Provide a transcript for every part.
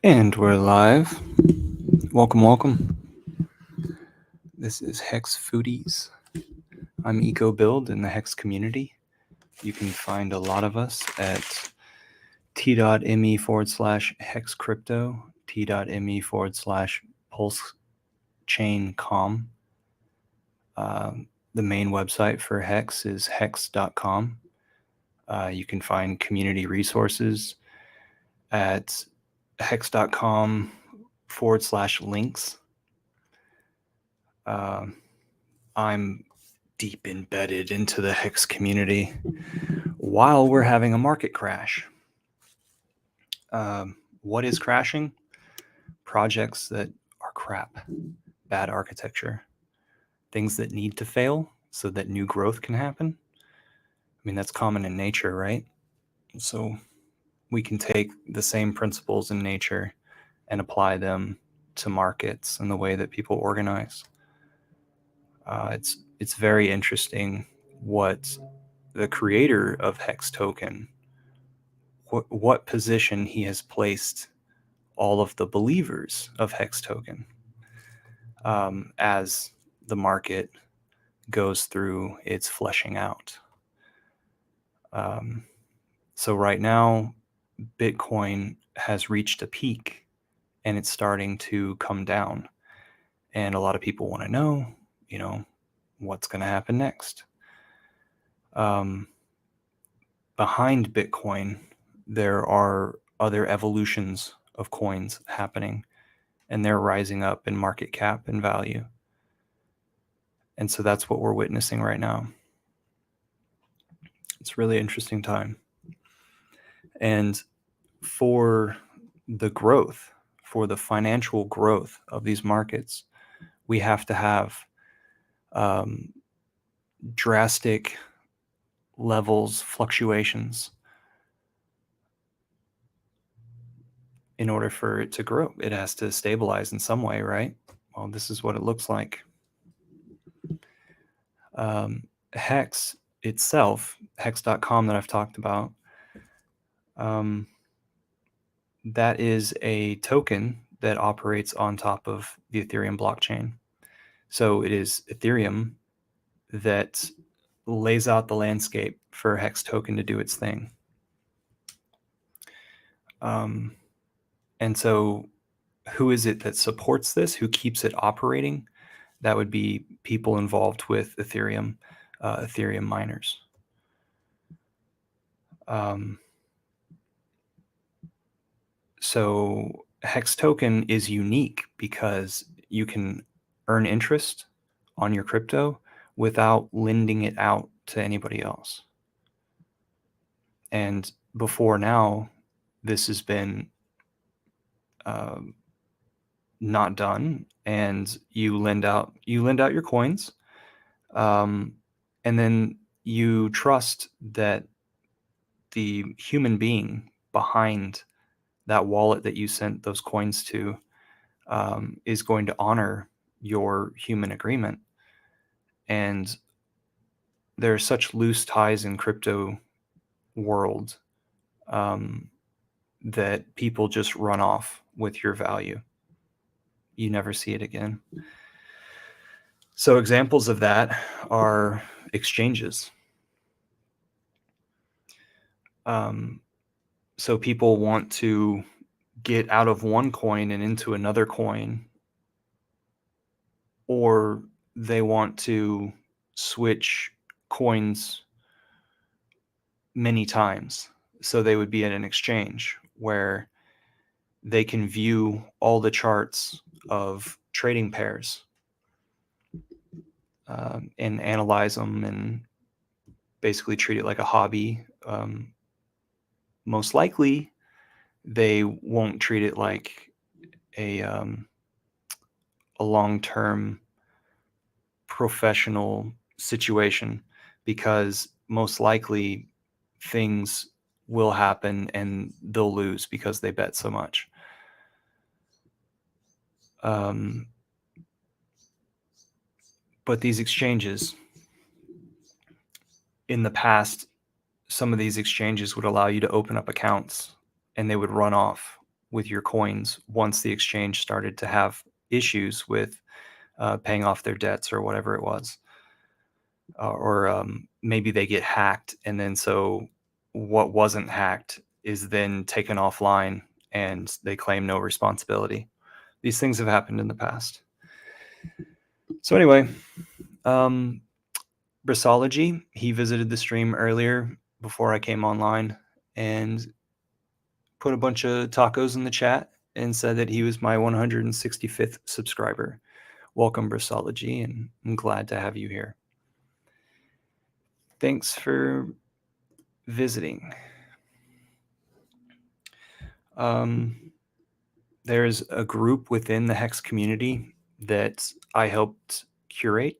And we're live. Welcome, welcome. This is Hex Foodies. I'm EcoBuild in the Hex community. You can find a lot of us at t.me /hex crypto, t.me pulse chain com. The main website for Hex is hex.com. You can find community resources at hex.com /links. I'm deep embedded into the Hex community while we're having a market crash. What is crashing? Projects that are crap, bad architecture, things that need to fail so that new growth can happen. I mean, that's common in nature, right? So we can take the same principles in nature and apply them to markets and the way that people organize. It's very interesting what the creator of Hex Token, what position he has placed all of the believers of Hex Token as the market goes through its fleshing out. So right now, Bitcoin has reached a peak and it's starting to come down. And a lot of people want to know, what's going to happen next. Behind Bitcoin, there are other evolutions of coins happening, and they're rising up in market cap and value. And so that's what we're witnessing right now. It's a really interesting time. And for the growth, for the financial growth of these markets, we have to have drastic levels, fluctuations. In order for it to grow, it has to stabilize in some way, right? Well, this is what it looks like. Hex itself, hex.com that I've talked about, that is a token that operates on top of the Ethereum blockchain. So it is Ethereum that lays out the landscape for Hex token to do its thing. And so who is it that supports this? Who keeps it operating? That would be people involved with Ethereum, Ethereum miners. So Hex token is unique because you can earn interest on your crypto without lending it out to anybody else. And before now, this has been not done, and you lend out your coins, and then you trust that the human being behind that wallet that you sent those coins to is going to honor your human agreement. And there are such loose ties in crypto world that people just run off with your value. You never see it again. So examples of that are exchanges. So people want to get out of one coin and into another coin, or they want to switch coins many times. So they would be at an exchange where they can view all the charts of trading pairs and analyze them and basically treat it like a hobby. Most likely, they won't treat it like a long-term professional situation, because most likely things will happen and they'll lose because they bet so much. But these exchanges, in the past, some of these exchanges would allow you to open up accounts and they would run off with your coins once the exchange started to have issues with paying off their debts or whatever it was. Or maybe they get hacked, and then so what wasn't hacked is then taken offline and they claim no responsibility. These things have happened in the past. So anyway, Brissology, he visited the stream earlier before I came online and put a bunch of tacos in the chat and said that he was my 165th subscriber. Welcome, Brissology, and I'm glad to have you here. Thanks for visiting. There's a group within the Hex community that I helped curate.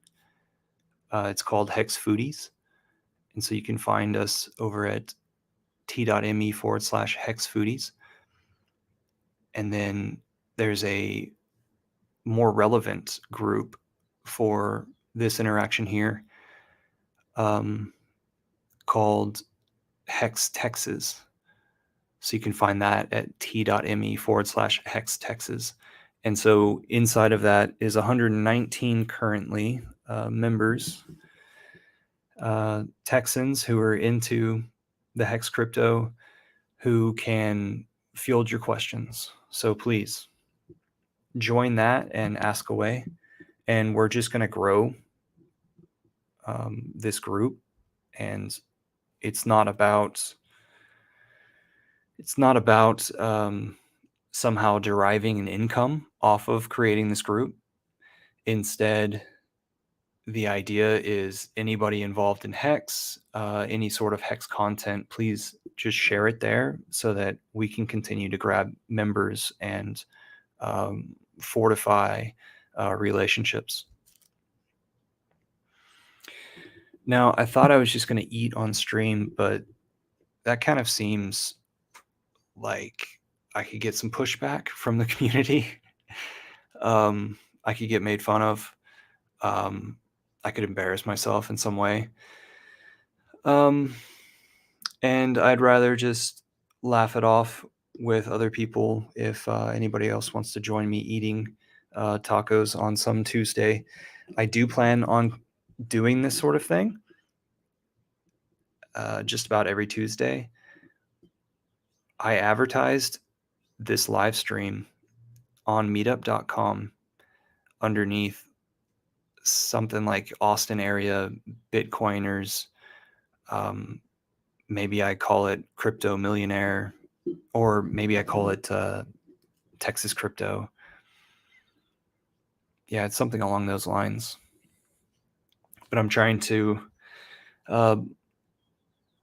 It's called Hex Foodies. And so you can find us over at t.me/Hex Foodies. And then there's a more relevant group for this interaction here called Hex Texas. So you can find that at t.me/Hex Texas. And so inside of that is 119 currently members, Texans who are into the Hex crypto, who can field your questions. So please join that and ask away. And we're just going to grow this group. And it's not about somehow deriving an income off of creating this group. Instead, the idea is anybody involved in Hex, any sort of Hex content, please just share it there so that we can continue to grab members and fortify relationships. Now, I thought I was just going to eat on stream, but that kind of seems like I could get some pushback from the community. I could get made fun of. I could embarrass myself in some way. And I'd rather just laugh it off with other people if anybody else wants to join me eating tacos on some Tuesday. I do plan on doing this sort of thing just about every Tuesday. I advertised this live stream on meetup.com underneath something like Austin area Bitcoiners. Maybe I call it Crypto Millionaire, or maybe I call it Texas Crypto. Yeah, it's something along those lines. But I'm trying to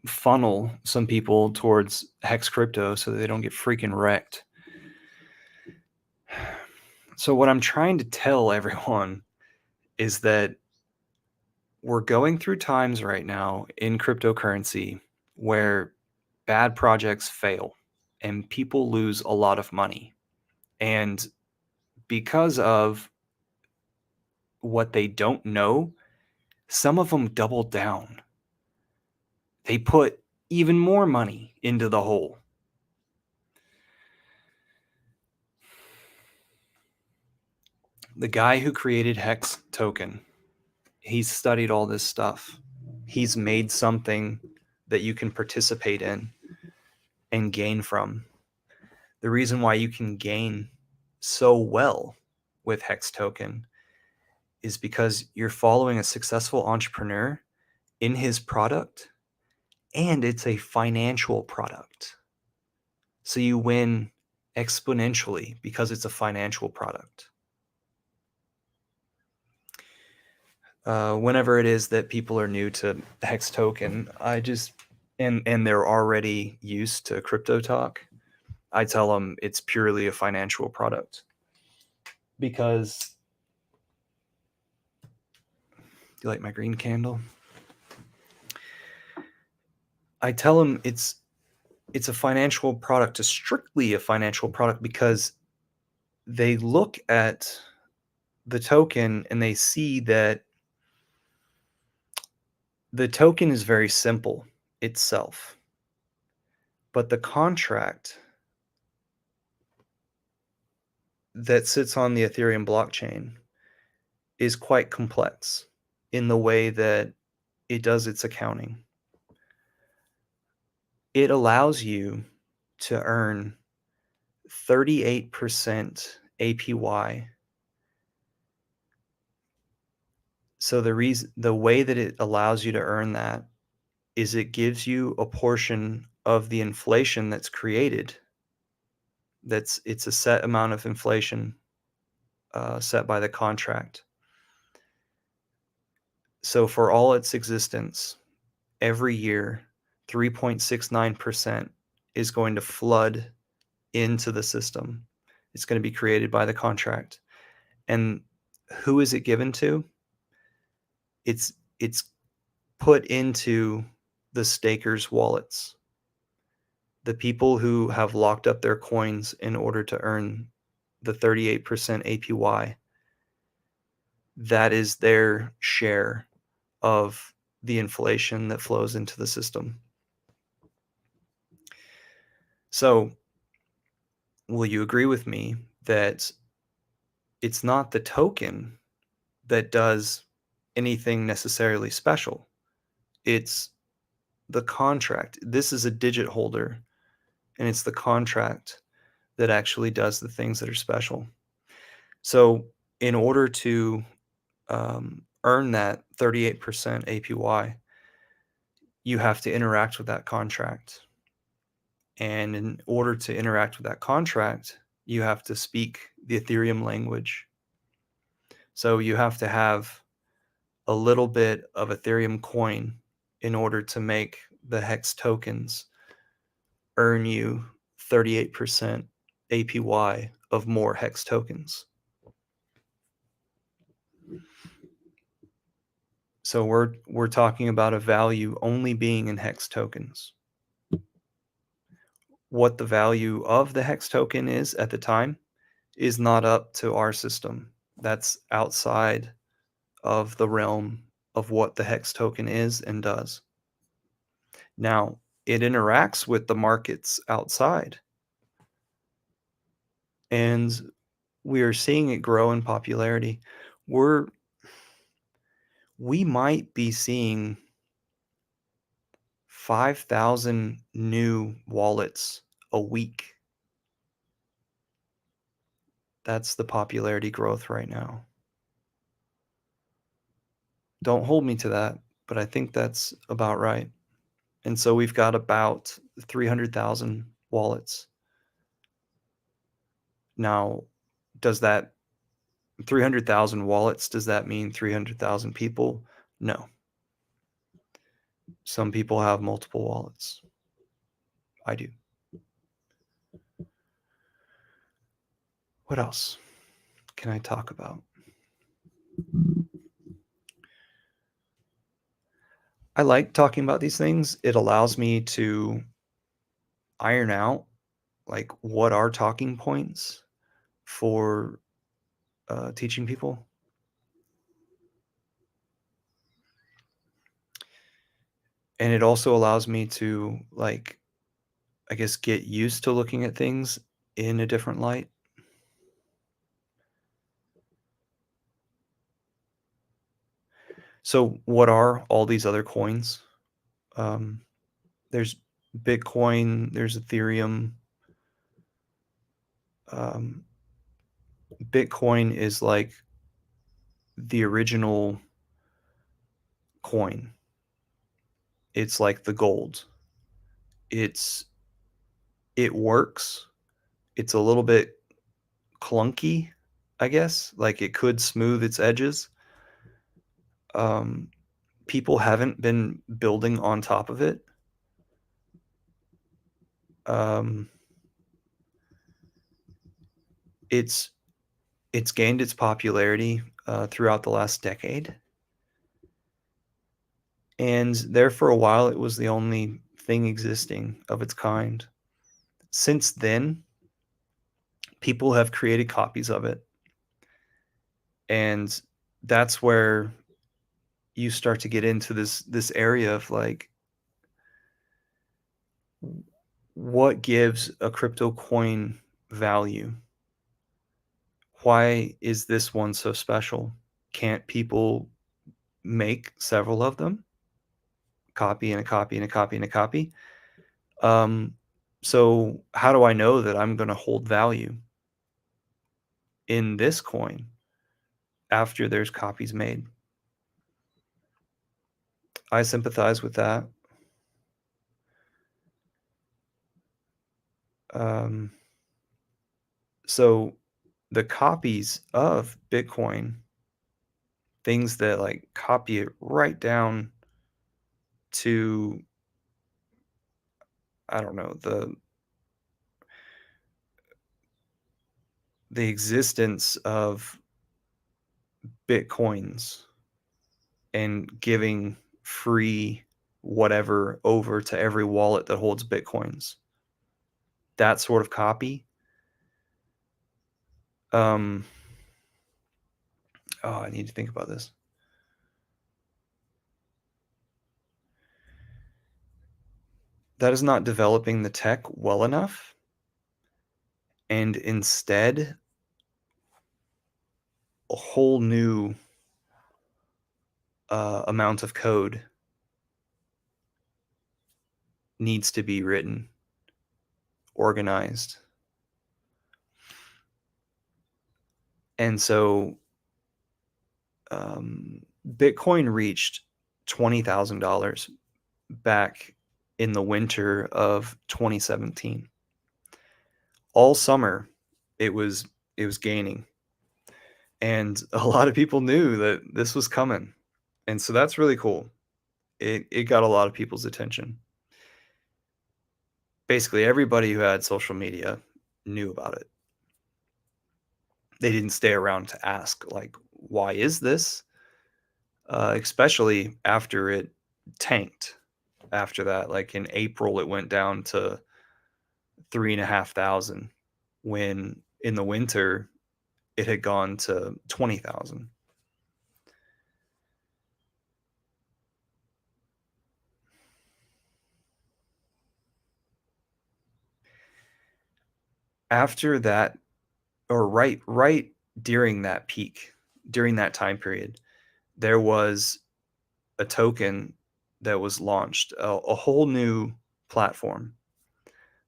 funnel some people towards Hex Crypto so that they don't get freaking wrecked. So what I'm trying to tell everyone is that we're going through times right now in cryptocurrency where bad projects fail and people lose a lot of money. And because of what they don't know, some of them double down. They put even more money into the hole. The guy who created Hex Token, he's studied all this stuff. He's made something that you can participate in and gain from. The reason why you can gain so well with Hex Token is because you're following a successful entrepreneur in his product, and it's a financial product. So you win exponentially because it's a financial product. Whenever it is that people are new to Hex Token, I just and they're already used to crypto talk, I tell them it's purely a financial product. Because do you like my green candle? I tell them it's a financial product, it's strictly a financial product, because they look at the token and they see that the token is very simple itself, but the contract that sits on the Ethereum blockchain is quite complex in the way that it does its accounting. It allows you to earn 38% APY. So the way that it allows you to earn that is it gives you a portion of the inflation that's created. It's a set amount of inflation set by the contract. So for all its existence, every year, 3.69% is going to flood into the system. It's going to be created by the contract. And who is it given to? It's put into the stakers' wallets. The people who have locked up their coins in order to earn the 38% APY, that is their share of the inflation that flows into the system. So, will you agree with me that it's not the token that does anything necessarily special? It's the contract. This is a digit holder, and it's the contract that actually does the things that are special. So, in order to earn that 38% APY, you have to interact with that contract. And in order to interact with that contract, you have to speak the Ethereum language. So you have to have a little bit of Ethereum coin in order to make the Hex tokens earn you 38% APY of more Hex tokens. So we're talking about a value only being in Hex tokens. What the value of the Hex token is at the time is not up to our system. That's outside of the realm of what the Hex token is and does. Now, it interacts with the markets outside, and we are seeing it grow in popularity. We might be seeing 5,000 new wallets a week. That's the popularity growth right now. Don't hold me to that, but I think that's about right. And so we've got about 300,000 wallets. Now, does that 300,000 wallets, does that mean 300,000 people? No. Some people have multiple wallets. I do. What else can I talk about? I like talking about these things. It allows me to iron out like what are talking points for teaching people. And it also allows me to like, I guess, get used to looking at things in a different light. So what are all these other coins? There's Bitcoin, there's Ethereum. Bitcoin is like the original coin. It's like the gold. It works. It's a little bit clunky, I guess. Like it could smooth its edges. People haven't been building on top of it. It's gained its popularity throughout the last decade. And there for a while, it was the only thing existing of its kind. Since then, people have created copies of it. And that's where you start to get into this area of like, what gives a crypto coin value? Why is this one so special? Can't people make several of them? Copy and a copy and a copy and a copy. Um, so how do I know that I'm going to hold value in this coin after there's copies made? I sympathize with that. Um, so the copies of Bitcoin, things that like copy it right down to, I don't know, the existence of Bitcoins and giving free whatever over to every wallet that holds Bitcoins. That sort of copy. Um, oh, I need to think about this. That is not developing the tech well enough, and instead a whole new amount of code needs to be written, organized. And so Bitcoin reached $20,000 back in the winter of 2017. All summer, it was gaining, and a lot of people knew that this was coming, and so that's really cool. It got a lot of people's attention. Basically, everybody who had social media knew about it. They didn't stay around to ask, like, why is this? Especially after it tanked. After that, like in April, it went down to 3,500 when in the winter it had gone to 20,000. After that, or right during that peak, during that time period, there was a token that was launched, a whole new platform,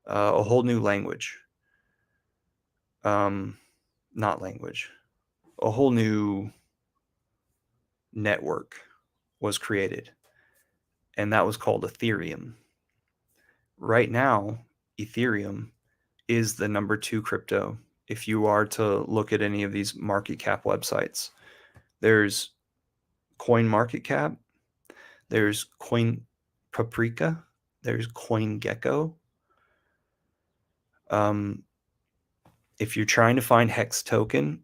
a whole new language, um, not language, a whole new network was created, and that was called Ethereum. Right now, Ethereum is the number 2 crypto. If you are to look at any of these market cap websites, there's Coin Market Cap, there's Coin Paprika, there's CoinGecko. Um, if you're trying to find Hex token,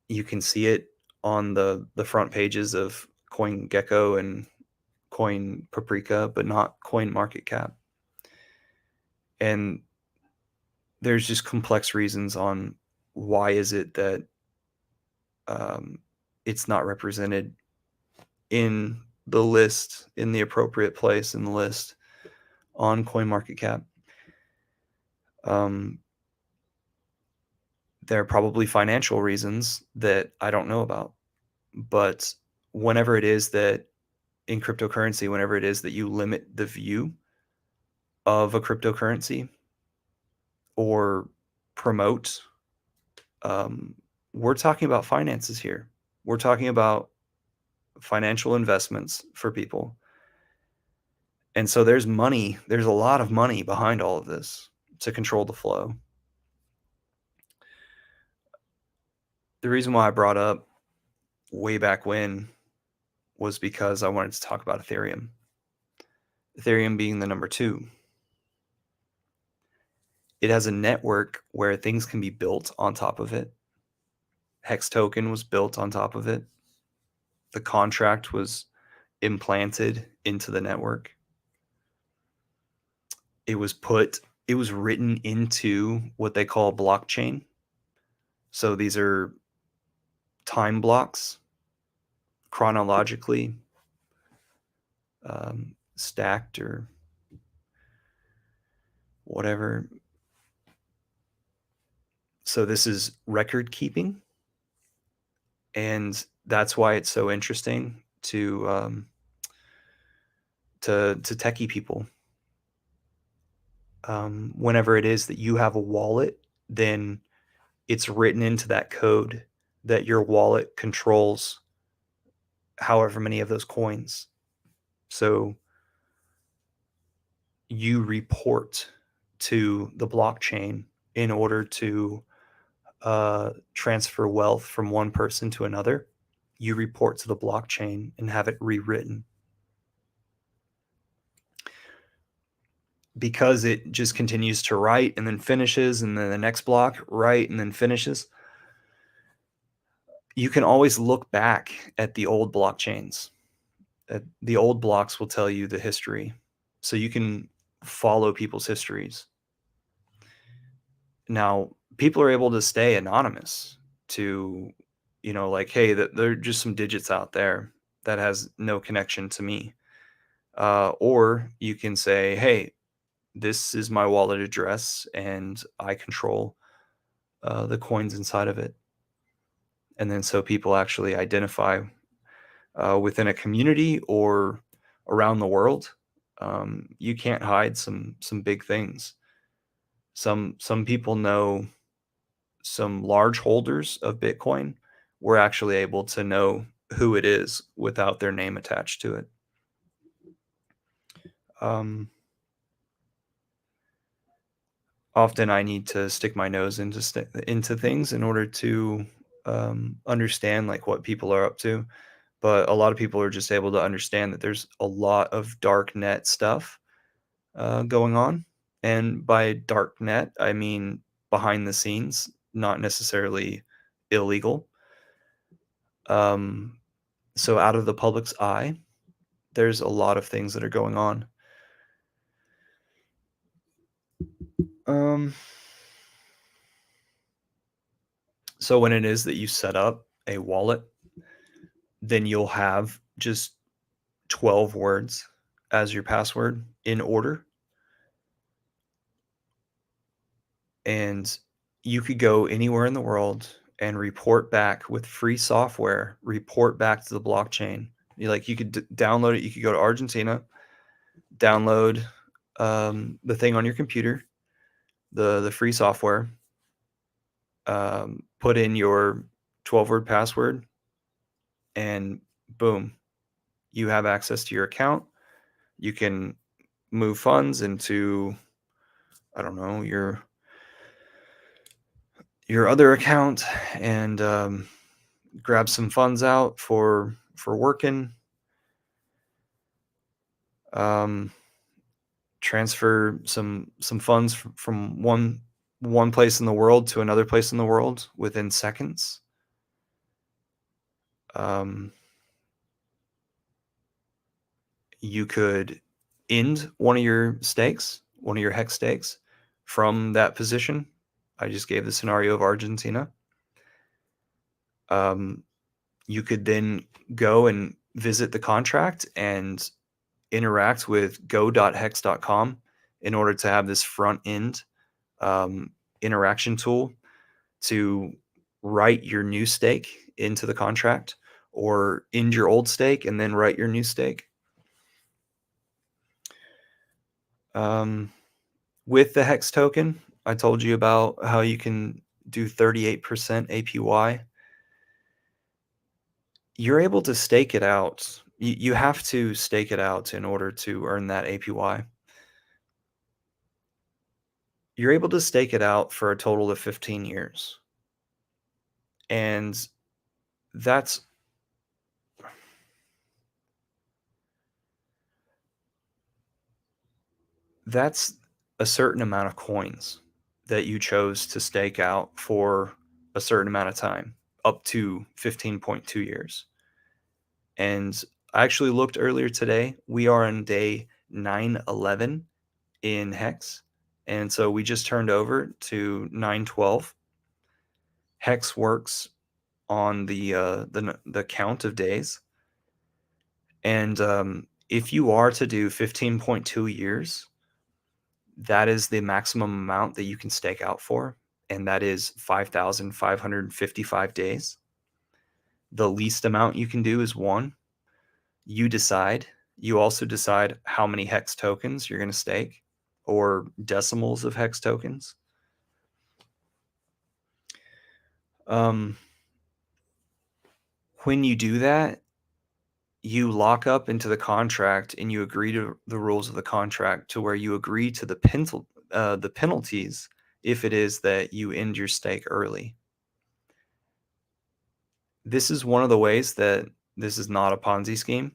you can see it on the front pages of CoinGecko and Coin Paprika, but not Coin Market Cap. And there's just complex reasons on why is it that um, it's not represented in the list, in the appropriate place in the list on CoinMarketCap. Um, there are probably financial reasons that I don't know about, but whenever it is that in cryptocurrency, whenever it is that you limit the view of a cryptocurrency or promote, um, we're talking about finances here. We're talking about financial investments for people. And so there's money, there's a lot of money behind all of this to control the flow. The reason why I brought up way back when was because I wanted to talk about Ethereum. Ethereum being the number 2. It has a network where things can be built on top of it. Hex token was built on top of it. The contract was implanted into the network. It was written into what they call blockchain. So these are time blocks chronologically stacked or whatever. So this is record keeping, and that's why it's so interesting to techie people. Whenever it is that you have a wallet, then it's written into that code that your wallet controls however many of those coins. So you report to the blockchain in order to transfer wealth from one person to another. You report to the blockchain and have it rewritten. Because it just continues to write and then finishes, and then the next block write and then finishes, you can always look back at the old blockchains. The old blocks will tell you the history. So you can follow people's histories. Now, people are able to stay anonymous to, like, hey, there are just some digits out there that has no connection to me. Or you can say, hey, this is my wallet address and I control the coins inside of it. And then so people actually identify within a community or around the world. You can't hide some big things. Some people know some large holders of Bitcoin. We're actually able to know who it is without their name attached to it. Often I need to stick my nose into things in order to understand like what people are up to. But a lot of people are just able to understand that there's a lot of dark net stuff going on. And by dark net, I mean behind the scenes, not necessarily illegal. So out of the public's eye, there's a lot of things that are going on. So when it is that you set up a wallet, then you'll have just 12 words as your password in order. And you could go anywhere in the world and report back with free software, report back to the blockchain. You could download it. You could go to Argentina, download the thing on your computer, the free software, put in your 12-word password, and boom, you have access to your account. You can move funds into, I don't know, your other account and grab some funds out for working. Transfer some funds from one place in the world to another place in the world within seconds. You could end one of your stakes, one of your hex stakes, from that position. I just gave the scenario of Argentina. You could then go and visit the contract and interact with go.hex.com in order to have this front end interaction tool to write your new stake into the contract, or end your old stake and then write your new stake. With the Hex token, I told you about how you can do 38% APY. You're able to stake it out. You have to stake it out in order to earn that APY. You're able to stake it out for a total of 15 years. And that's a certain amount of coins that you chose to stake out for a certain amount of time, up to 15.2 years. And I actually looked earlier today. We are on day 911 in Hex. And so we just turned over to 912. Hex works on the count of days. And if you are to do 15.2 years, that is the maximum amount that you can stake out for. and that is 5,555 days. The least amount you can do is 1. You decide. You also decide how many hex tokens you're going to stake, or decimals of hex tokens. When you do that, you lock up into the contract and you agree to the rules of the contract, to where you agree to the penalties if it is that you end your stake early. This is one of the ways that this is not a Ponzi scheme,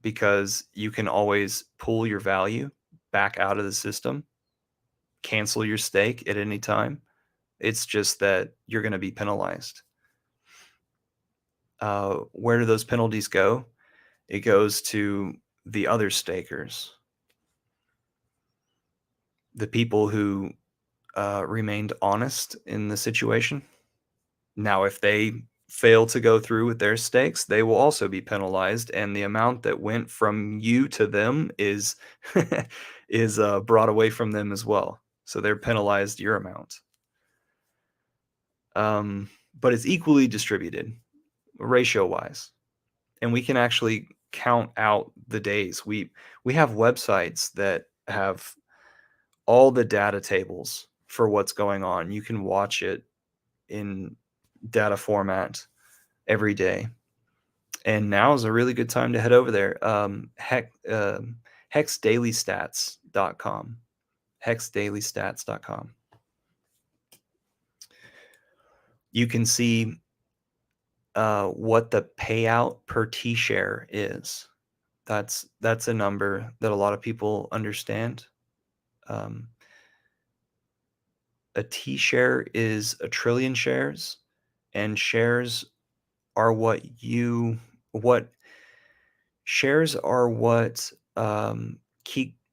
because you can always pull your value back out of the system, cancel your stake at any time. It's just that you're going to be penalized. Where do those penalties go? It goes to the other stakers, the people who remained honest in the situation. Now, if they fail to go through with their stakes, they will also be penalized, and the amount that went from you to them is is brought away from them as well. So they're penalized your amount. But it's equally distributed, ratio-wise, and we can actually count out the days. We have websites that have all the data tables for what's going on. You can watch it in data format every day. And now is a really good time to head over there. Hexdailystats.com. Hexdailystats.com. You can see what the payout per T share is. That's a number that a lot of people understand. A T share is a trillion shares, and shares are what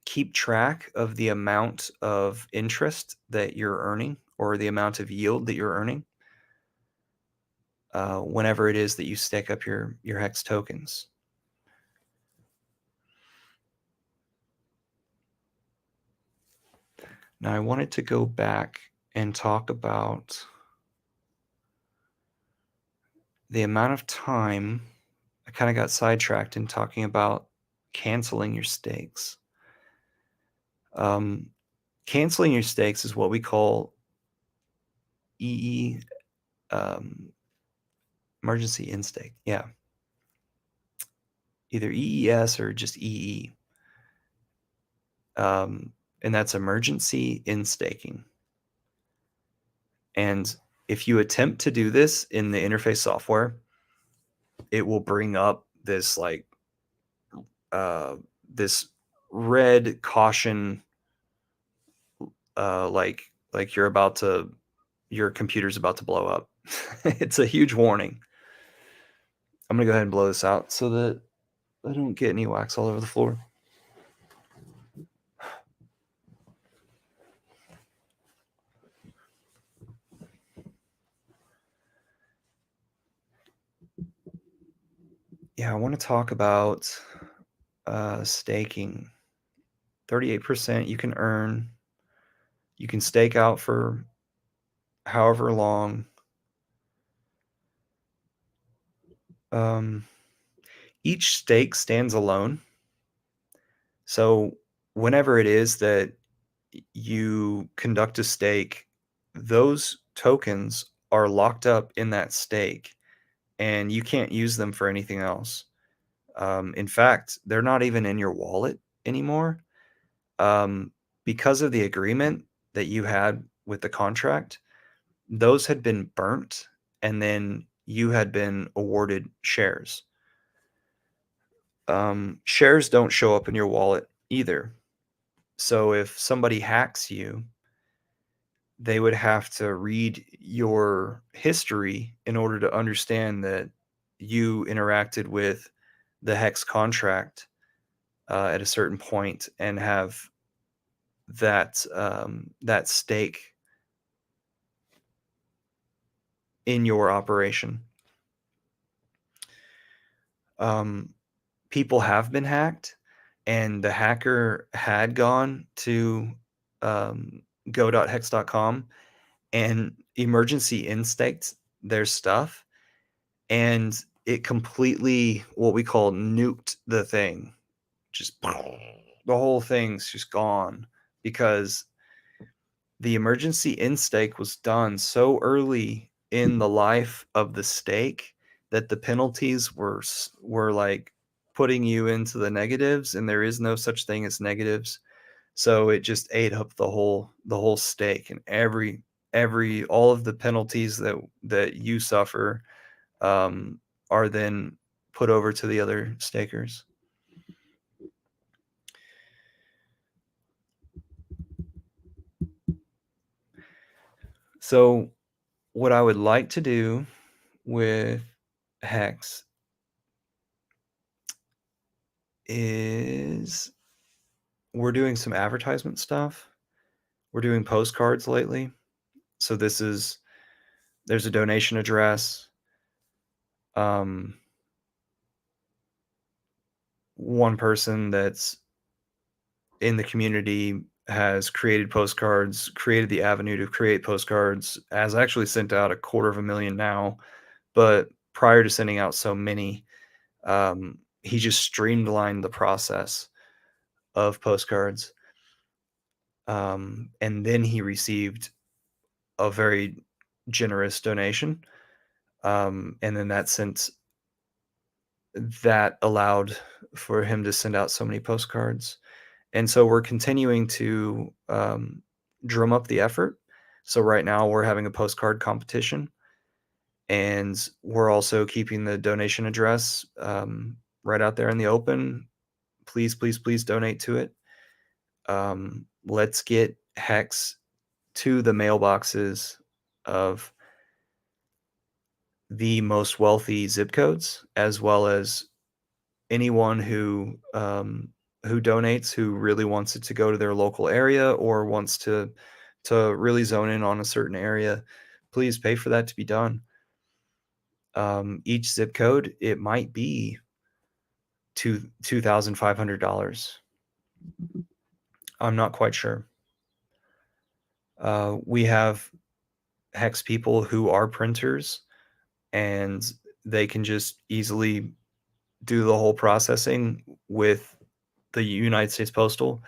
keep track of the amount of interest that you're earning, or the amount of yield that you're earning, whenever it is that you stake up your hex tokens. Now, I wanted to go back and talk about the amount of time. I kind of got sidetracked in talking about canceling your stakes. Canceling your stakes is what we call emergency end stake. Yeah. Either EES or just EE. And that's emergency end staking. And if you attempt to do this in the interface software, it will bring up this this red caution, like your computer's about to blow up. It's a huge warning. I'm gonna go ahead and blow this out so that I don't get any wax all over the floor. Yeah, I want to talk about staking. 38% you can earn. You can stake out for however long. Each stake stands alone. So whenever it is that you conduct a stake, those tokens are locked up in that stake, and you can't use them for anything else. In fact, they're not even in your wallet anymore. Because of the agreement that you had with the contract, those had been burnt, and then you had been awarded shares. Shares don't show up in your wallet either. So if somebody hacks you, they would have to read your history in order to understand that you interacted with the hex contract at a certain point and have that stake in your operation. People have been hacked, and the hacker had gone to go.hex.com and Emergency instaked their stuff, and it completely, what we call, nuked the thing. Just the whole thing's just gone because the emergency intake was done so early in the life of the stake that the penalties were like putting you into the negatives, and there is no such thing as negatives. So it just ate up the whole stake, and every all of the penalties that you suffer um, are then put over to the other stakers. So what I would like to do with Hex is we're doing some advertisement stuff. We're doing postcards lately. So there's a donation address. Um, One person that's in the community has created postcards, created the avenue to create postcards, has actually sent out 250,000 now. But prior to sending out so many, he just streamlined the process of postcards. And then he received a very generous donation. And then that allowed for him to send out so many postcards. And so we're continuing to drum up the effort. So right now we're having a postcard competition, and we're also keeping the donation address right out there in the open. Please, please, please donate to it. Let's get Hex to the mailboxes of the most wealthy zip codes, as well as anyone who donates, who really wants it to go to their local area or wants to really zone in on a certain area. Please pay for that to be done. Each zip code, it might be $2,500. I'm not quite sure. We have Hex people who are printers, and they can just easily do the whole processing with the United States Postal.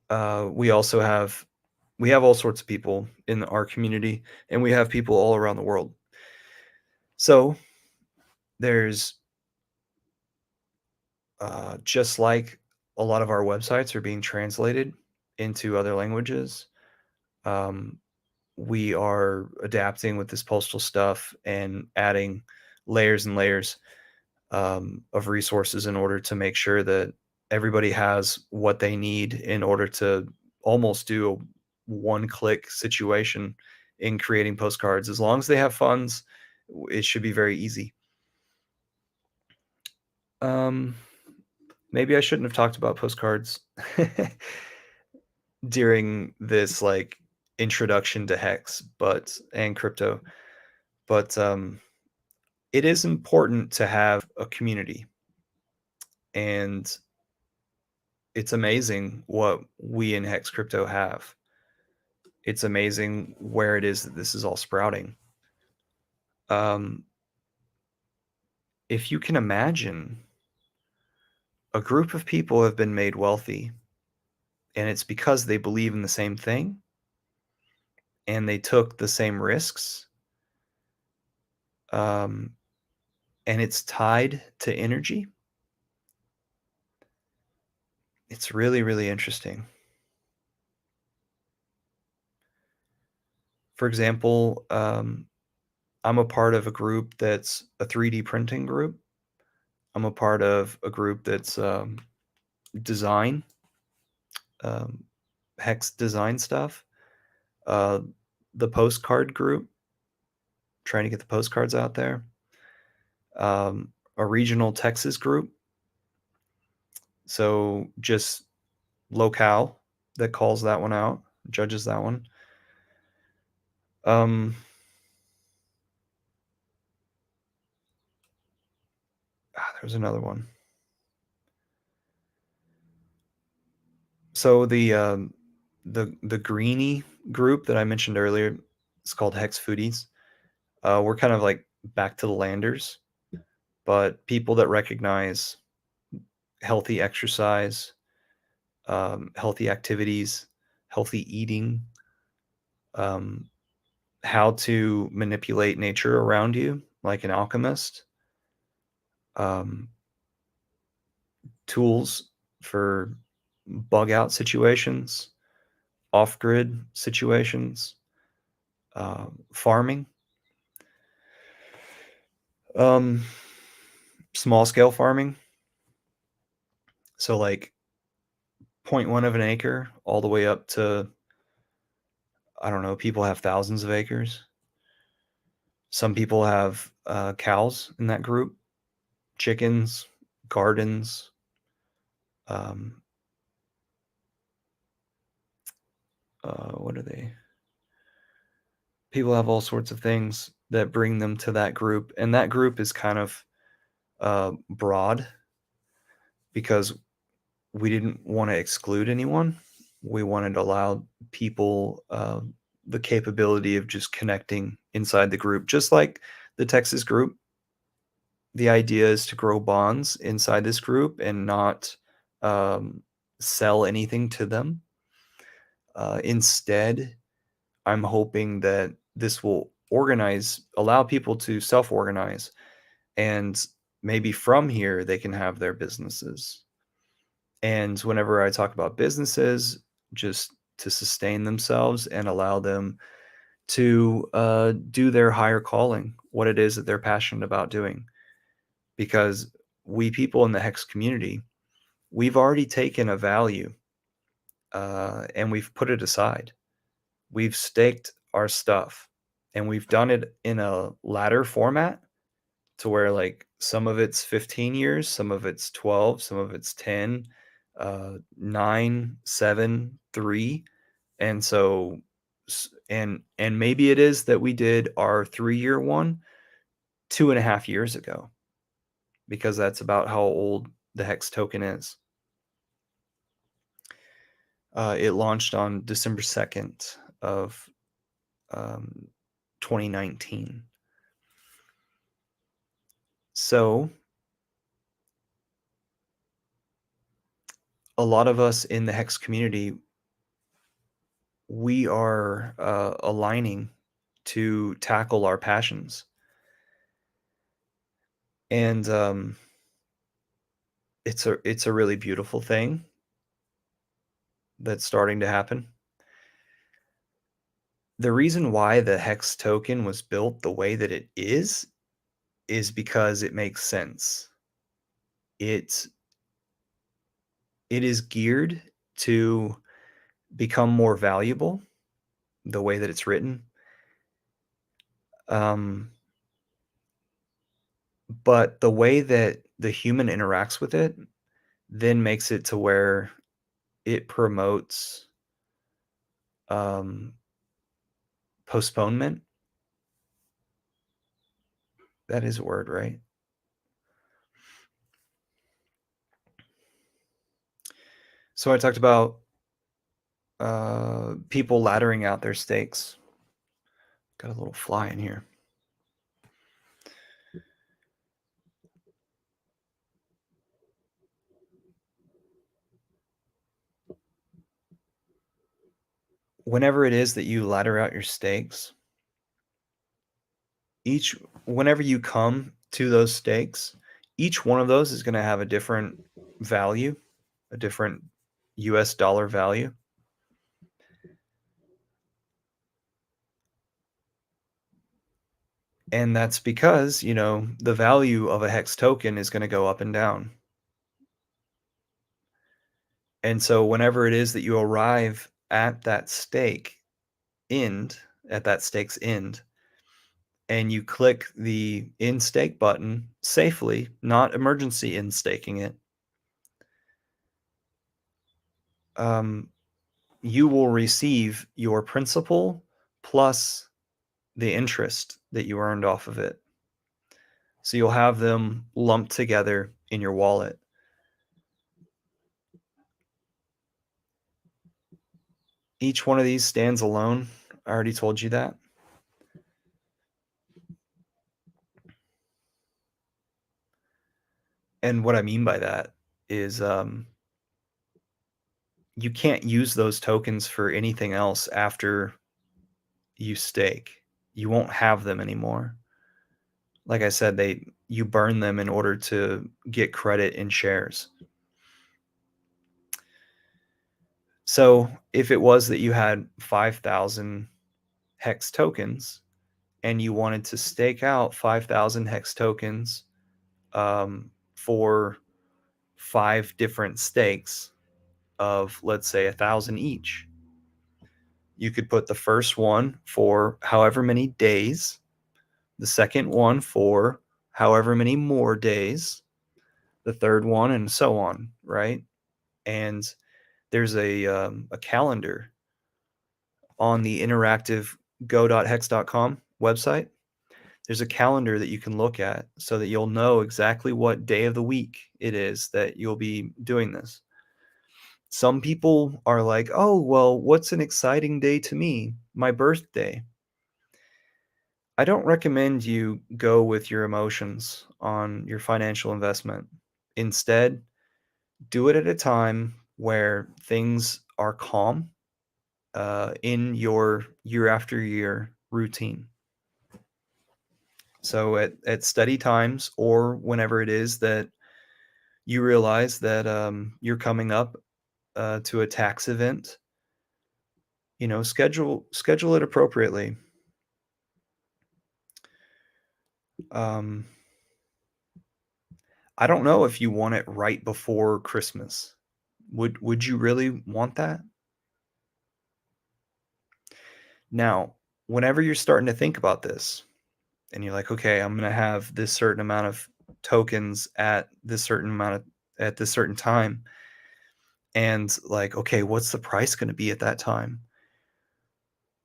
We also have all sorts of people in our community, and we have people all around the world. So there's just like a lot of our websites are being translated into other languages. Um, we are adapting with this postal stuff and adding layers and layers of resources in order to make sure that everybody has what they need in order to almost do a one-click situation in creating postcards. As long as they have funds, it should be very easy. Um, Maybe I shouldn't have talked about postcards during this like introduction to Hex, and crypto, but it is important to have a community, and it's amazing what we in Hex Crypto have. It's amazing where it is that this is all sprouting. Um, if you can imagine, a group of people have been made wealthy, and it's because they believe in the same thing and they took the same risks. Um, and it's tied to energy. It's really, really interesting. For example, I'm a part of a group that's a 3D printing group. I'm a part of a group that's design, um, Hex design stuff. Uh, the postcard group, trying to get the postcards out there. A regional Texas group. So just locale that calls that one out, judges that one. Um, there's another one. So the greeny group that I mentioned earlier, it's called Hex Foodies. We're kind of like back to the landers, but people that recognize healthy exercise, healthy activities, healthy eating, um, how to manipulate nature around you, like an alchemist, um, tools for bug out situations, off grid situations, farming, um, small scale farming. So, like point one of an acre all the way up to, I don't know, people have thousands of acres. Some people have cows in that group, chickens, gardens, um, what are they? People have all sorts of things that bring them to that group. And that group is kind of broad because we didn't want to exclude anyone. We wanted to allow people the capability of just connecting inside the group, just like the Texas group. The idea is to grow bonds inside this group and not um, sell anything to them. Instead, I'm hoping that this will allow people to self organize, and maybe from here they can have their businesses. And whenever I talk about businesses, just to sustain themselves and allow them to do their higher calling, what it is that they're passionate about doing. Because we people in the Hex community, we've already taken a value and we've put it aside. We've staked our stuff and we've done it in a ladder format to where like some of it's 15 years, some of it's 12, some of it's 10, 9, 7, 3. And so and maybe it is that we did our 3-year one 2.5 years ago, because that's about how old the Hex token is. It launched on December 2nd of 2019. So a lot of us in the Hex community, we are aligning to tackle our passions. And it's a really beautiful thing that's starting to happen. The reason why the Hex token was built the way that it is because it makes sense. It it is geared to become more valuable the way that it's written. Um, but the way that the human interacts with it then makes it to where it promotes um, postponement. That is a word, right? So I talked about people laddering out their stakes. Got a little fly in here. Whenever it is that you ladder out your stakes, whenever you come to those stakes, each one of those is going to have a different value, a different US dollar value. And that's because, the value of a Hex token is going to go up and down. And so whenever it is that you arrive at that stake's end, and you click the end stake button safely, not emergency end staking it, you will receive your principal plus the interest that you earned off of it. So you'll have them lumped together in your wallet. Each one of these stands alone. I already told you that. And what I mean by that is you can't use those tokens for anything else after you stake. You won't have them anymore. Like I said, you burn them in order to get credit in shares. So if it was that you had 5,000 hex tokens and you wanted to stake out 5,000 hex tokens for 5 different stakes of, let's say, 1,000 each, you could put the first one for however many days, the second one for however many more days, the third one, and so on, right? And there's a calendar on the interactive go.hex.com website. There's a calendar that you can look at so that you'll know exactly what day of the week it is that you'll be doing this. Some people are like, oh, well, what's an exciting day to me? My birthday. I don't recommend you go with your emotions on your financial investment. Instead, do it at a time where things are calm in your year after year routine. So at steady times, or whenever it is that you realize that you're coming up to a tax event, schedule it appropriately. Um, I don't know if you want it right before Christmas. Would you really want that? Now, whenever you're starting to think about this, and you're like, okay, I'm going to have this certain amount of tokens at this certain time, and like, okay, what's the price going to be at that time?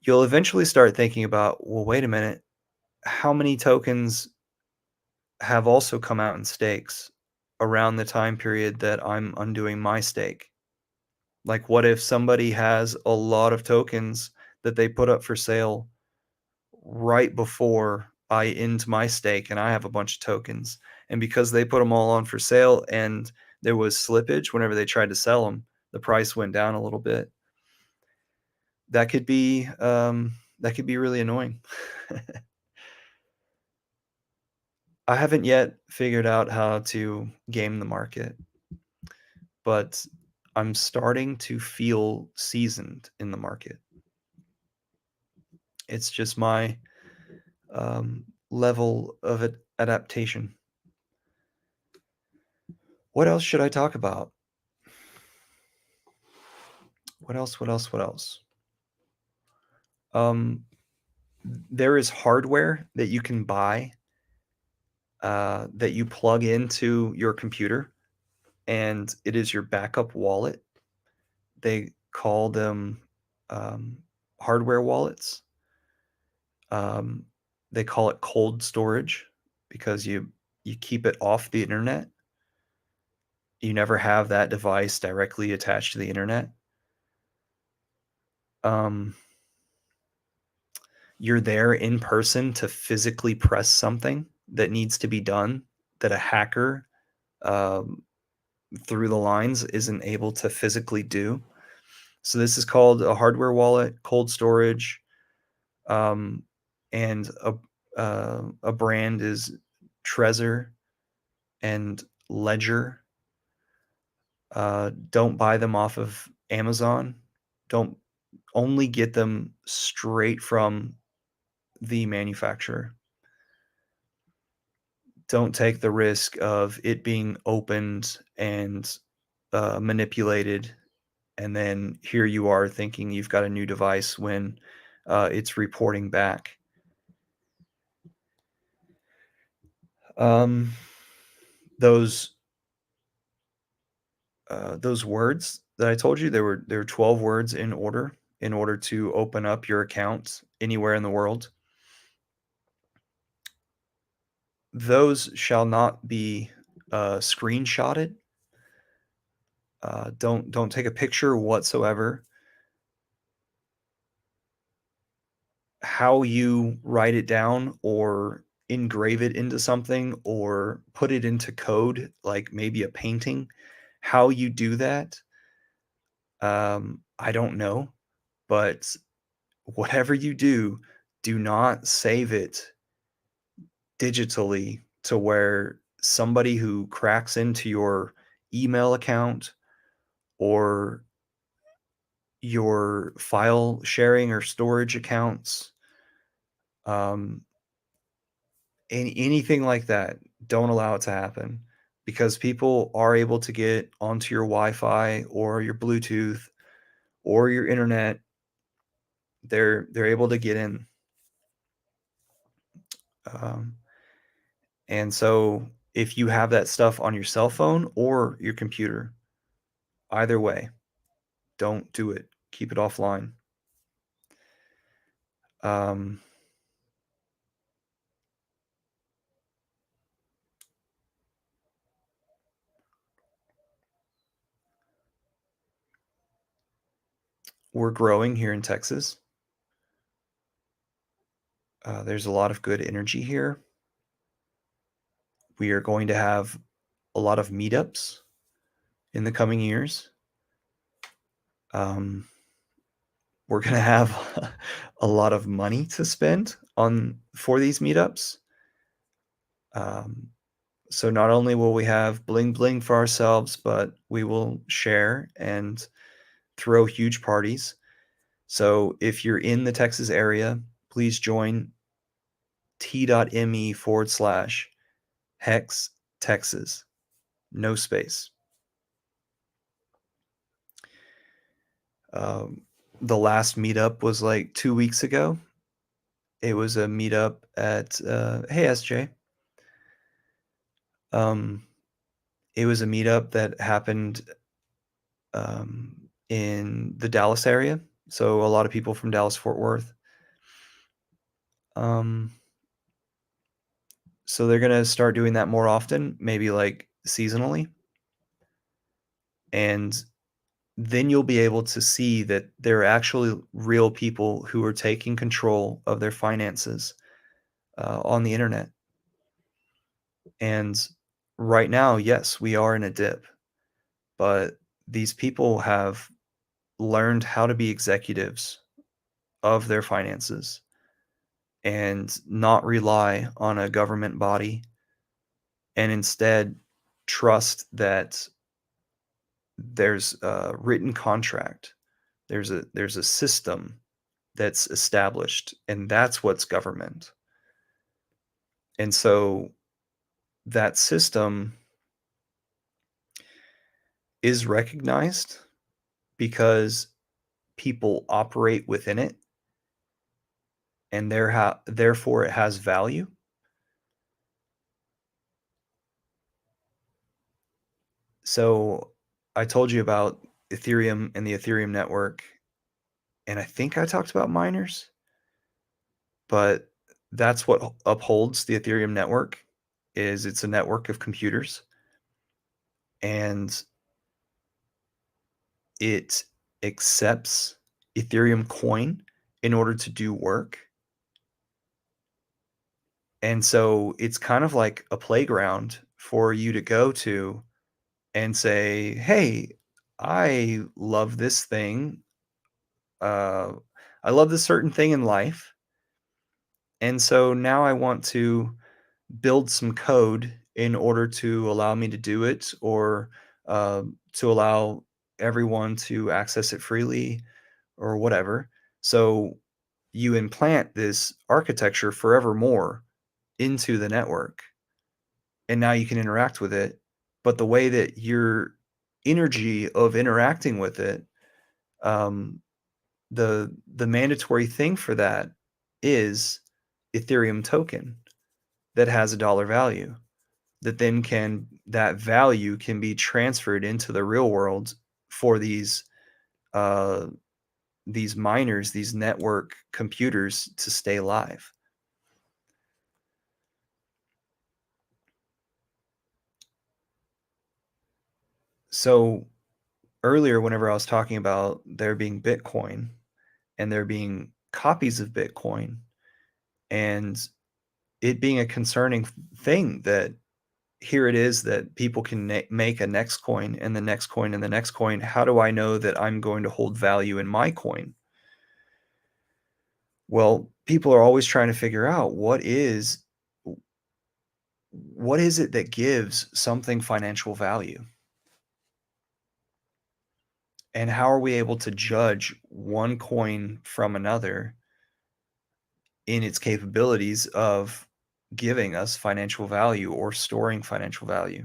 You'll eventually start thinking about, well, wait a minute, how many tokens have also come out in stakes around the time period that I'm undoing my stake? Like, what if somebody has a lot of tokens that they put up for sale right before I end my stake and I have a bunch of tokens? And because they put them all on for sale and there was slippage whenever they tried to sell them, the price went down a little bit. That could be really annoying. I haven't yet figured out how to game the market, but I'm starting to feel seasoned in the market. It's just my level of adaptation. What else should I talk about? What else? What else? What else? Um, there is hardware that you can buy that you plug into your computer, and it is your backup wallet. They call them um, hardware wallets. Um, they call it cold storage because you keep it off the internet. You never have that device directly attached to the internet. Um, you're there in person to physically press something that needs to be done that a hacker um, through the lines isn't able to physically do. So this is called a hardware wallet, cold storage, um, and a brand is Trezor and Ledger. Don't buy them off of Amazon. Don't only get them straight from the manufacturer. Don't take the risk of it being opened and manipulated, and then here you are thinking you've got a new device when it's reporting back. Um, those those words that I told you, there were 12 words in order to open up your account anywhere in the world. Those shall not be screenshotted. Don't take a picture whatsoever. how you write it down or engrave it into something or put it into code, like maybe a painting, how you do that, I don't know. But whatever you do not save it digitally to where somebody who cracks into your email account or your file sharing or storage accounts, um, anything like that, don't allow it to happen because people are able to get onto your Wi-Fi or your Bluetooth or your internet. They're able to get in, um, and so if you have that stuff on your cell phone or your computer, either way, don't do it. Keep it offline. Um, we're growing here in Texas. There's a lot of good energy here. We are going to have a lot of meetups in the coming years. Um, we're going to have a lot of money to spend on for these meetups. Um, so not only will we have bling bling for ourselves, but we will share and throw huge parties. So if you're in the Texas area, please join t.me/Hex Texas. No space. Um, the last meetup was like 2 weeks ago. It was a meetup at hey SJ. Um, it was a meetup that happened in the Dallas area. So a lot of people from Dallas Fort Worth. Um, so they're gonna start doing that more often, maybe like seasonally, and then you'll be able to see that there are actually real people who are taking control of their finances on the internet. And right now, yes, we are in a dip, but these people have learned how to be executives of their finances and not rely on a government body and instead trust that there's a written contract. There's a system that's established, and that's what's government. And so that system is recognized because people operate within it, and therefore it has value. So I told you about Ethereum and the Ethereum network, and I think I talked about miners, but that's what upholds the Ethereum network is it's a network of computers, and it accepts Ethereum coin in order to do work. And so it's kind of like a playground for you to go to and say, "Hey, I love this thing. Uh, I love this certain thing in life. And so now I want to build some code in order to allow me to do it or to allow everyone to access it freely or whatever." So you implant this architecture forevermore into the network, and now you can interact with it. But the way that your energy of interacting with it, um, the mandatory thing for that is Ethereum token that has a dollar value that then can that value can be transferred into the real world for uh, these miners, these network computers to stay live. So earlier, whenever I was talking about there being Bitcoin and there being copies of Bitcoin, and it being a concerning thing that here it is that people can make a next coin and the next coin and the next coin. How do I know that I'm going to hold value in my coin? Well, people are always trying to figure out what is it that gives something financial value? And how are we able to judge one coin from another in its capabilities of giving us financial value or storing financial value?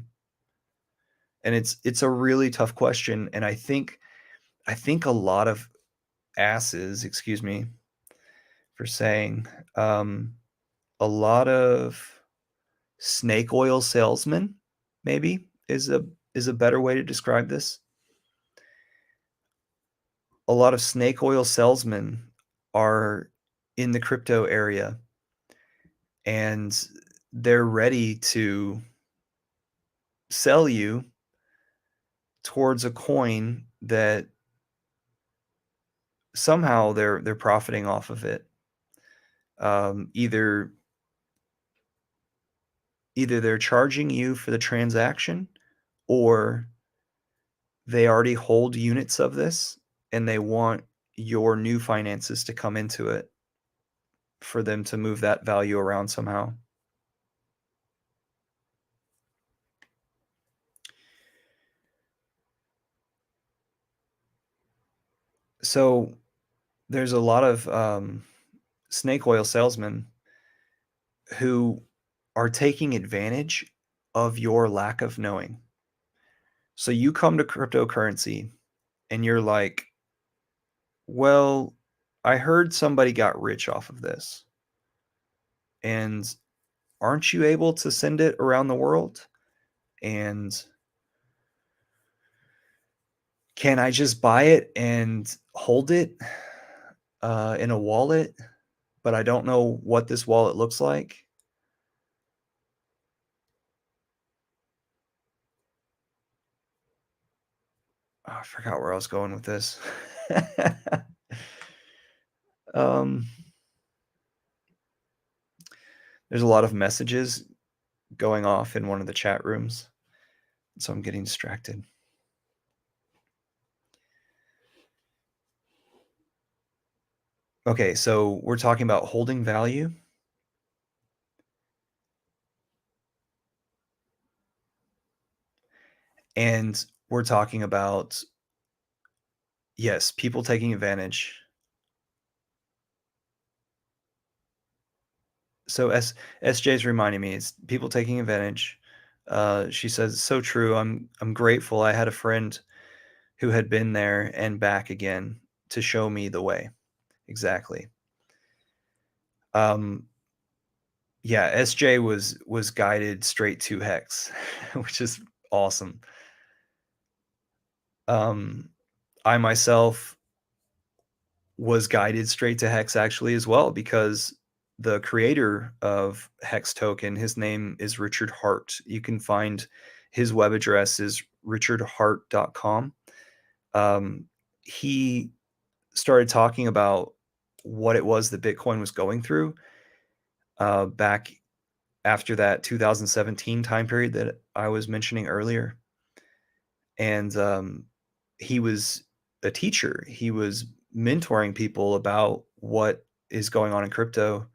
And it's a really tough question, and I think a lot of asses, excuse me for saying, a lot of snake oil salesmen, maybe is a better way to describe this. A lot of snake oil salesmen are in the crypto area, and they're ready to sell you towards a coin that somehow they're profiting off of it. Either they're charging you for the transaction, or they already hold units of this and they want your new finances to come into it for them to move that value around somehow. So there's a lot of snake oil salesmen who are taking advantage of your lack of knowing. So you come to cryptocurrency and you're like, well, I heard somebody got rich off of this. And aren't you able to send it around the world? And can I just buy it and hold it in a wallet, but I don't know what this wallet looks like? Oh, I forgot where I was going with this. um, there's a lot of messages going off in one of the chat rooms, so I'm getting distracted. Okay, so we're talking about holding value. And we're talking about, yes, people taking advantage. So SJ's reminding me, it's people taking advantage. She says, "So true. I'm grateful. I had a friend who had been there and back again to show me the way." Exactly. Um, yeah, SJ was guided straight to Hex, which is awesome. Um, I myself was guided straight to Hex actually as well, because the creator of Hex token, his name is Richard Hart. You can find his web address is richardhart.com. He started talking about what it was that Bitcoin was going through back after that 2017 time period that I was mentioning earlier. And he was a teacher. He was mentoring people about what is going on in crypto,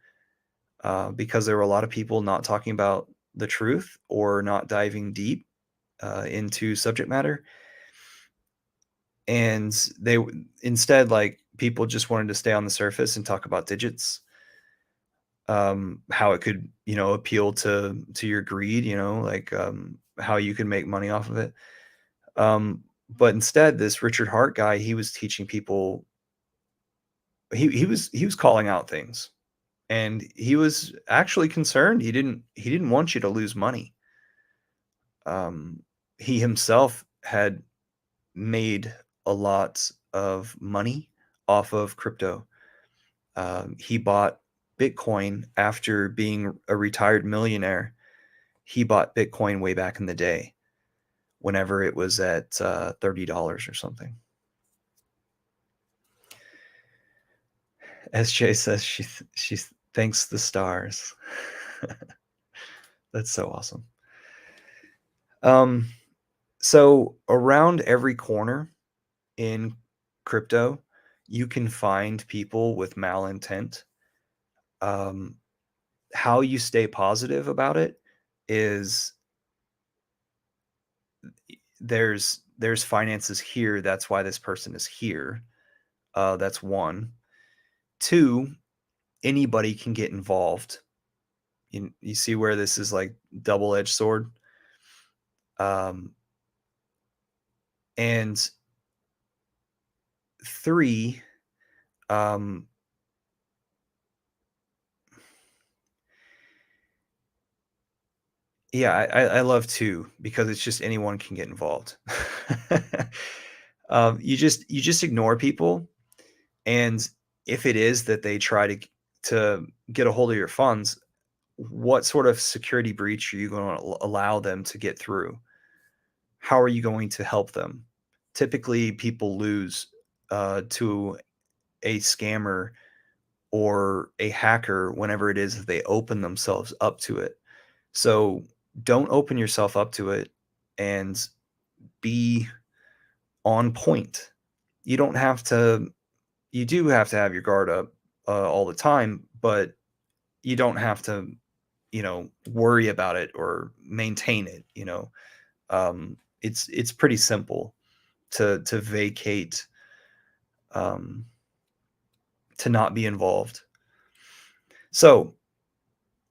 because there were a lot of people not talking about the truth or not diving deep into subject matter. And instead, like, people just wanted to stay on the surface and talk about digits, how it could, appeal to your greed, like, how you can make money off of it. But instead, this Richard Hart guy, he was teaching people. He was calling out things, and he was actually concerned. He didn't want you to lose money. Um, he himself had made a lot of money off of crypto. He bought Bitcoin after being a retired millionaire. He bought Bitcoin way back in the day, whenever it was at $30 or something. SJ says she thanks the stars. That's so awesome. Um, so around every corner in crypto, you can find people with malintent. Um, how you stay positive about it is there's finances here. That's why this person is here. That's one. Two, anybody can get involved. You see where this is like double-edged sword. Um, and three, um, yeah, I love two because it's just anyone can get involved. You just ignore people, and if it is that they try to get a hold of your funds, what sort of security breach are you going to allow them to get through? How are you going to help them? Typically, people lose to a scammer or a hacker whenever it is that they open themselves up to it. So don't open yourself up to it and be on point. You don't have to, you do have to have your guard up all the time, but you don't have to, worry about it or maintain it. It's pretty simple to vacate, um, to not be involved. So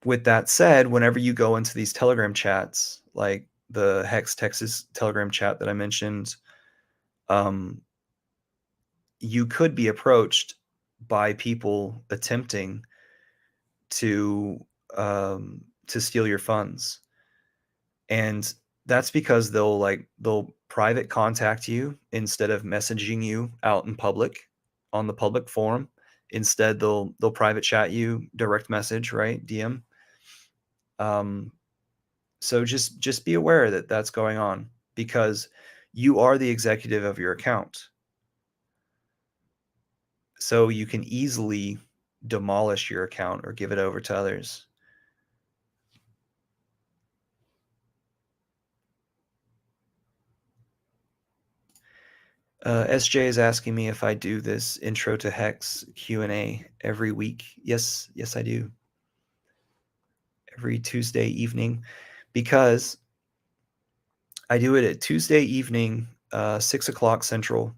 with that said, whenever you go into these Telegram chats, like the Hex Texas Telegram chat that I mentioned, um, you could be approached by people attempting to to steal your funds, and that's because they'll private contact you instead of messaging you out in public on the public forum. Instead, they'll private chat you, direct message, right, DM. Um, So just be aware that that's going on because you are the executive of your account. So you can easily demolish your account or give it over to others. SJ is asking me if I do this intro to Hex Q&A every week. Yes, yes, I do. Every Tuesday evening because I do it at Tuesday evening, 6 o'clock Central.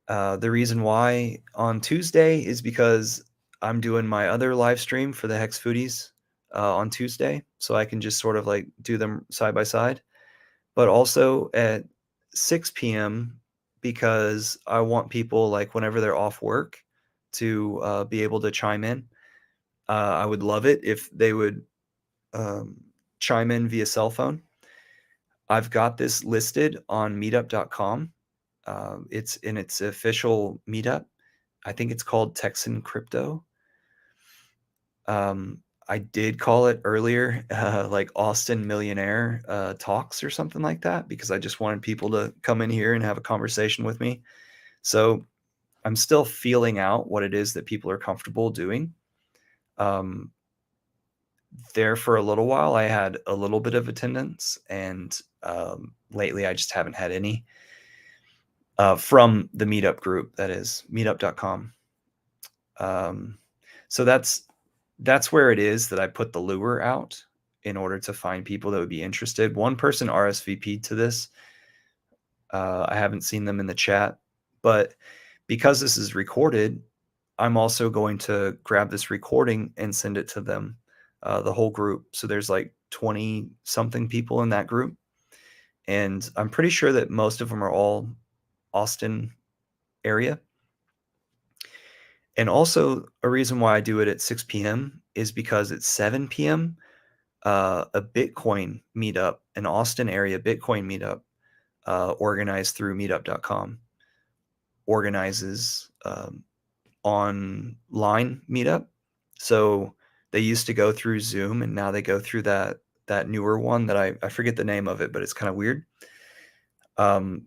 The reason why on Tuesday is because I'm doing my other live stream for the Hex Foodies on Tuesday, so I can just sort of like do them side by side. But also at 6 p.m. because I want people like whenever they're off work to be able to chime in. I would love it if they would um, chime in via cell phone. I've got this listed on meetup.com. It's in its official meetup. I think it's called Texan Crypto. I did call it earlier, like Austin Millionaire Talks or something like that, because I just wanted people to come in here and have a conversation with me. So I'm still feeling out what it is that people are comfortable doing. Um, there for a little while, I had a little bit of attendance, and lately I just haven't had any from the meetup group, that is meetup.com. Um, so that's where it is that I put the lure out in order to find people that would be interested. One person RSVP'd to this. I haven't seen them in the chat, but because this is recorded, I'm also going to grab this recording and send it to them, the whole group. So there's like 20 something people in that group. And I'm pretty sure that most of them are all Austin area. And also, a reason why I do it at 6 p.m. is because at 7 p.m., a Bitcoin meetup, an Austin area Bitcoin meetup, organized through meetup.com, organizes online meetup. So they used to go through Zoom, and now they go through that newer one that I forget the name of it, but it's kind of weird. Um,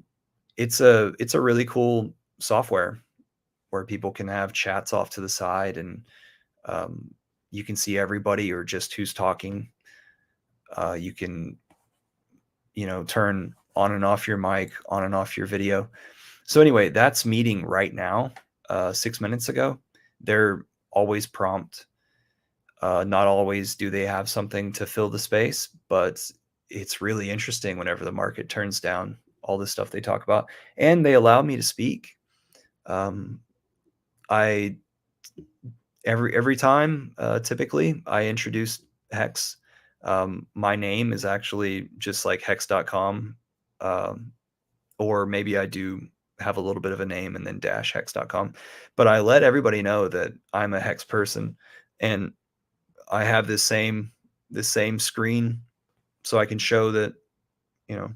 it's a really cool software. where people can have chats off to the side, and you can see everybody or just who's talking. You can, turn on and off your mic, on and off your video. So anyway, that's meeting right now. 6 minutes ago. They're always prompt. Not always do they have something to fill the space, but it's really interesting whenever the market turns down, all the stuff they talk about, and they allow me to speak. I every time, typically, I introduce Hex. My name is actually just like hex.com, or maybe I do have a little bit of a name and then dash hex.com. But I let everybody know that I'm a Hex person, and I have this same screen so I can show that, you know,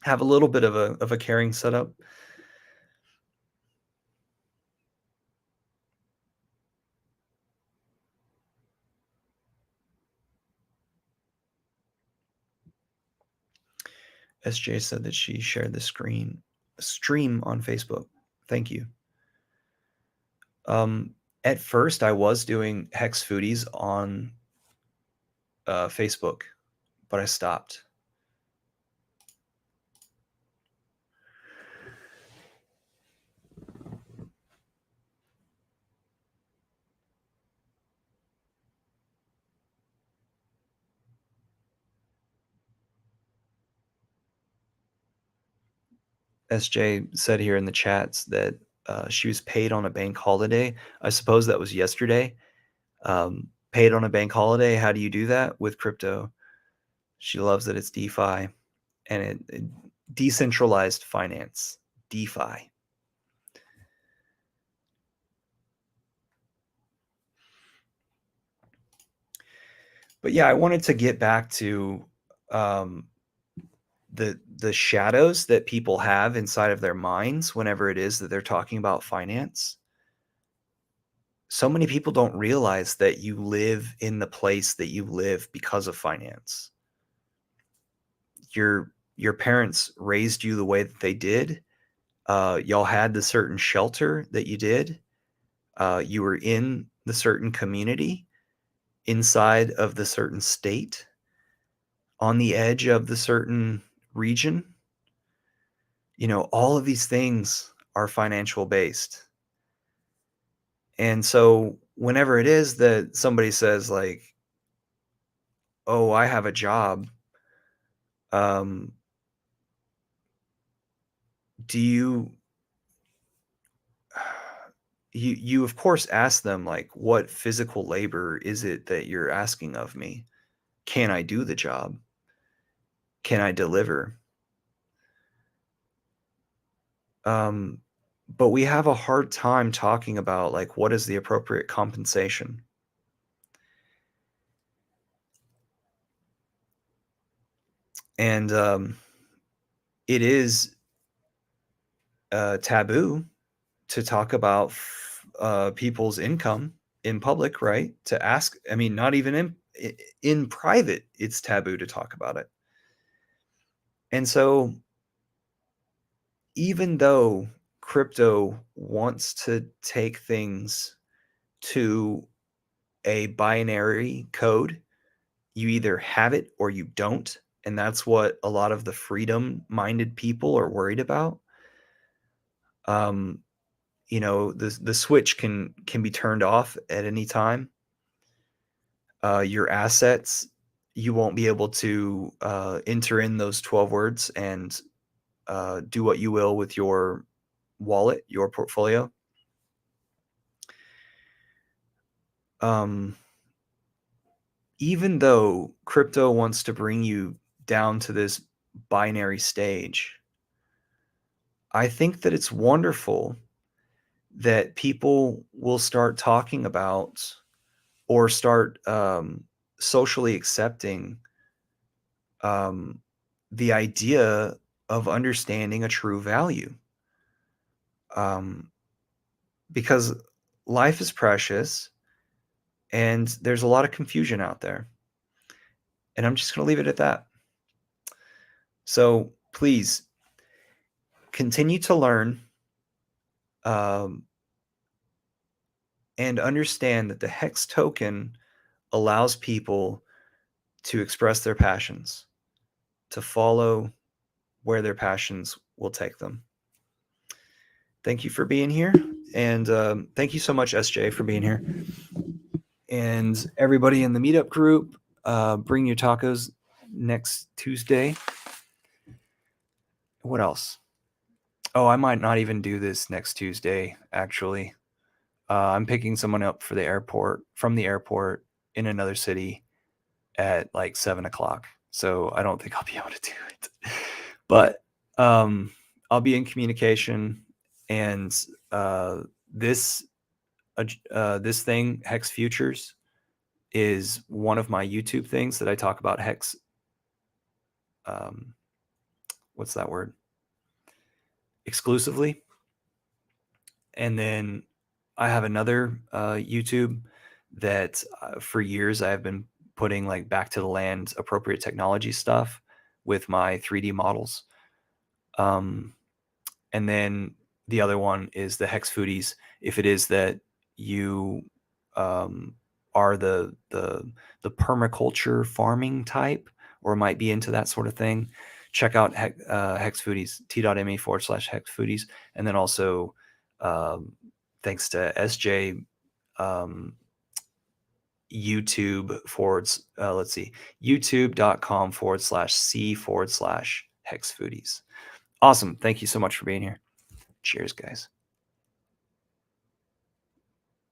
have a little bit of a caring setup. SJ said that she shared the stream on Facebook. Thank you. At first, I was doing Hex Foodies on Facebook, but I stopped. SJ said here in the chats that she was paid on a bank holiday. I suppose that was yesterday. Paid on a bank holiday. How do you do that with crypto? She loves that it's DeFi and it decentralized finance, DeFi. But yeah, I wanted to get back to the shadows that people have inside of their minds whenever it is that they're talking about finance. So many people don't realize that you live in the place that you live because of finance. Your parents raised you the way that they did. Y'all had the certain shelter that you did. You were in the certain community, inside of the certain state, on the edge of the certain region. All of these things are financial based. And so whenever it is that somebody says like, "Oh, I have a job," um, do you of course ask them like, "What physical labor is it that you're asking of me? Can I do the job? Can I deliver?" But we have a hard time talking about like what is the appropriate compensation. And it is taboo to talk about people's income in public, right? To ask, I mean, not even in private, it's taboo to talk about it. And so, even though crypto wants to take things to a binary code, you either have it or you don't. And that's what a lot of the freedom minded people are worried about. The switch can be turned off at any time. Your assets, you won't be able to enter in those 12 words and do what you will with your wallet, your portfolio. Even though crypto wants to bring you down to this binary stage, I think that it's wonderful that people will start talking about or start socially accepting the idea of understanding a true value. Because life is precious and there's a lot of confusion out there. And I'm just going to leave it at that. So please continue to learn. and understand that the Hex token allows people to express their passions, to follow where their passions will take them. Thank you for being here. And thank you so much, SJ, for being here. And everybody in the meetup group, bring your tacos next Tuesday. What else? Oh, I might not even do this next Tuesday, actually. I'm picking someone up from the airport in another city at like 7 o'clock. So I don't think I'll be able to do it. But I'll be in communication, and this thing, Hex Futures, is one of my YouTube things that I talk about Hex. What's that word? Exclusively. And then I have another YouTube that for years I have been putting like back to the land appropriate technology stuff with my 3D models. And then the other one is the Hex Foodies. If it is that you are the permaculture farming type or might be into that sort of thing, check out Hex Foodies, t.me/Hex Foodies. And then also, thanks to SJ, YouTube youtube.com/c/Hex Foodies. Awesome. Thank you so much for being here. Cheers, guys.